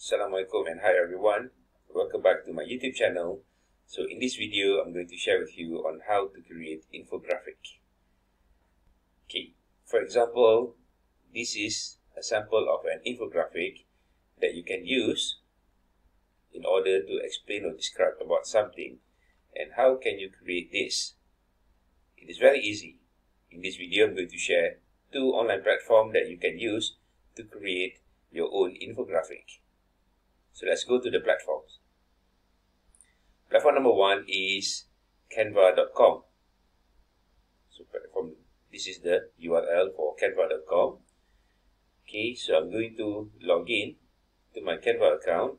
Assalamualaikum and hi everyone. Welcome back to my YouTube channel. So in this video, I'm going to share with you on how to create infographic. Okay, for example, this is a sample of an infographic that you can use in order to explain or describe about something. And how can you create this? It is very easy. In this video, I'm going to share two online platforms that you can use to create your own infographic. So let's go to the platforms. Platform number one is Canva.com. So this is the URL for Canva.com. Okay, so I'm going to log in to my Canva account.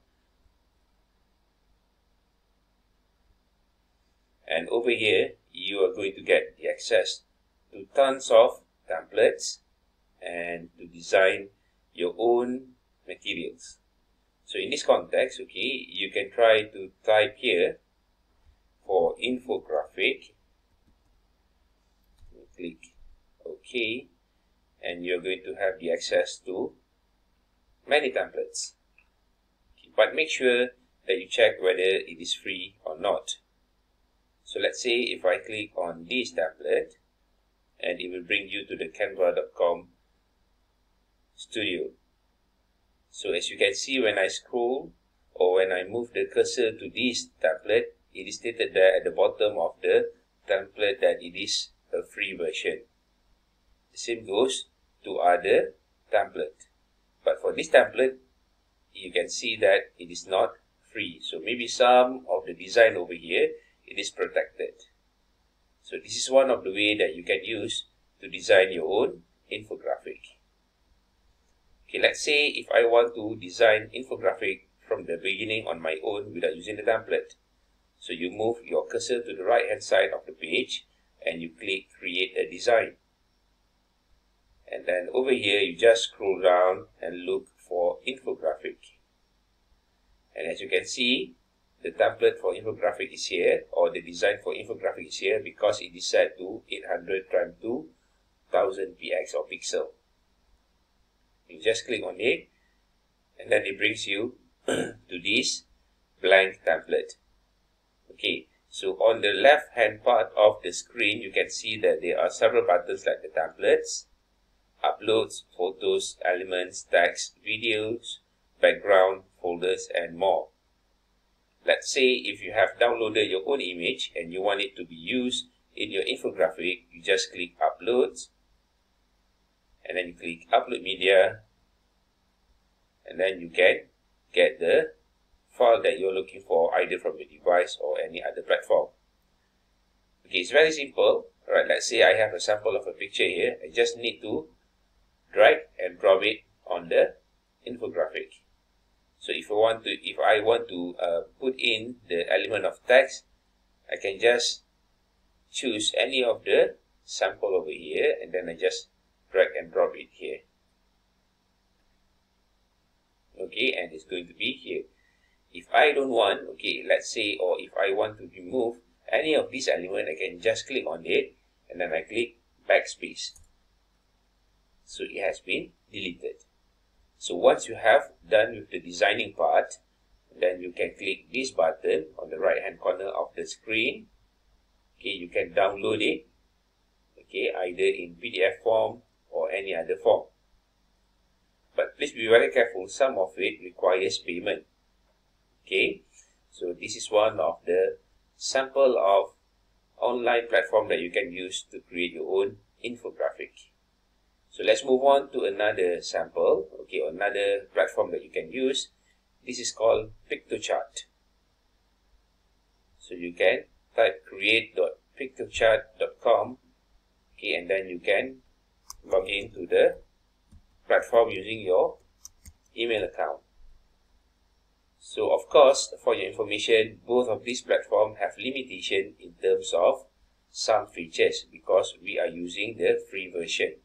And over here, you are going to get the access to tons of templates and to design your own materials. So in this context, okay, you can try to type here for infographic. Click OK, and you're going to have the access to many templates. Okay, but make sure that you check whether it is free or not. So let's say if I click on this template, and it will bring you to the Canva.com Studio. So as you can see, when I scroll or when I move the cursor to this template, it is stated there at the bottom of the template that it is a free version. The same goes to other template. But for this template, you can see that it is not free. So maybe some of the design over here, it is protected. So this is one of the ways that you can use to design your own infographic. Okay, let's say if I want to design infographic from the beginning on my own without using the template. So you move your cursor to the right hand side of the page and you click create a design. And then over here you just scroll down and look for infographic. And as you can see, the template for infographic is here, or the design for infographic is here because it is set to 800 x 2000 px or pixel. You just click on it and then it brings you to this blank template. Okay, so on the left hand part of the screen, you can see that there are several buttons like the templates, uploads, photos, elements, text, videos, background, folders, and more. Let's say if you have downloaded your own image and you want it to be used in your infographic, you just click uploads and then you click upload media, and then you can get the file that you're looking for either from your device or any other platform. Okay, it's very simple. Alright, let's say I have a sample of a picture here. I just need to drag and drop it on the infographic. So if I want to put in the element of text, I can just choose any of the sample over here and then I just drag and drop it here. Okay, and it's going to be here. If I don't want, okay, let's say, or if I want to remove any of these elements, I can just click on it and then I click backspace. So it has been deleted. So once you have done with the designing part, then you can click this button on the right hand corner of the screen. Okay, you can download it, okay, either in PDF form or any other form. But please be very careful, some of it requires payment. Okay, so this is one of the sample of online platform that you can use to create your own infographic. So let's move on to another sample, okay, another platform that you can use. This is called Pictochart. So you can type create.pictochart.com, okay, and then you can log into the platform using your email account. So of course, for your information, both of these platforms have limitation in terms of some features because we are using the free version.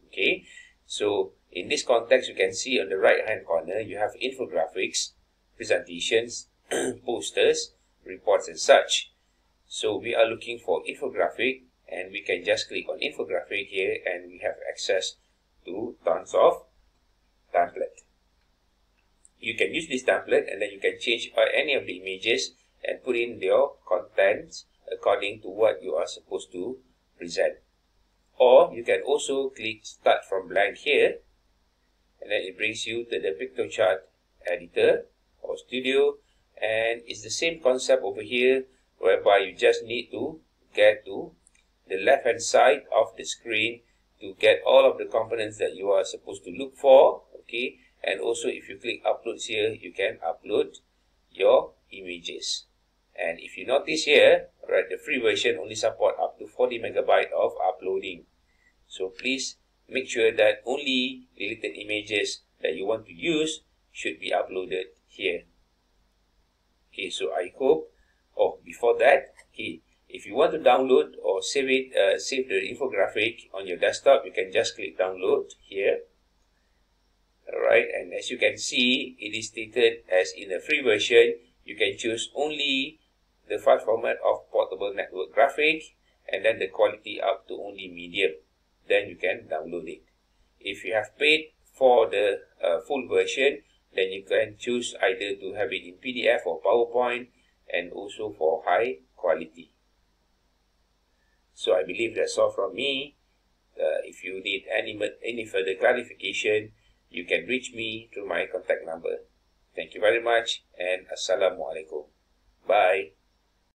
Okay, so in this context, you can see on the right hand corner, you have infographics, presentations, posters, reports and such. So we are looking for infographic and we can just click on infographic here and we have access to tons of template. You can use this template, and then you can change any of the images and put in your contents according to what you are supposed to present. Or you can also click Start from Blank here, and then it brings you to the Pictochart editor or studio, and it's the same concept over here, whereby you just need to get to the left hand side of the screen to get all of the components that you are supposed to look for. Okay, and also if you click uploads here, you can upload your images. And if you notice here, right, the free version only support up to 40 megabyte of uploading. So please make sure that only related images that you want to use should be uploaded here. Okay, so I hope, before that, okay, if you want to download or save the infographic on your desktop, you can just click download here. Alright, and as you can see, it is stated as in the free version, you can choose only the file format of portable network graphic, and then the quality up to only medium. Then you can download it. If you have paid for the full version, then you can choose either to have it in PDF or PowerPoint, and also for high quality. So I believe that's all from me. If you need any further clarification, you can reach me through my contact number. Thank you very much, and Assalamualaikum. Bye.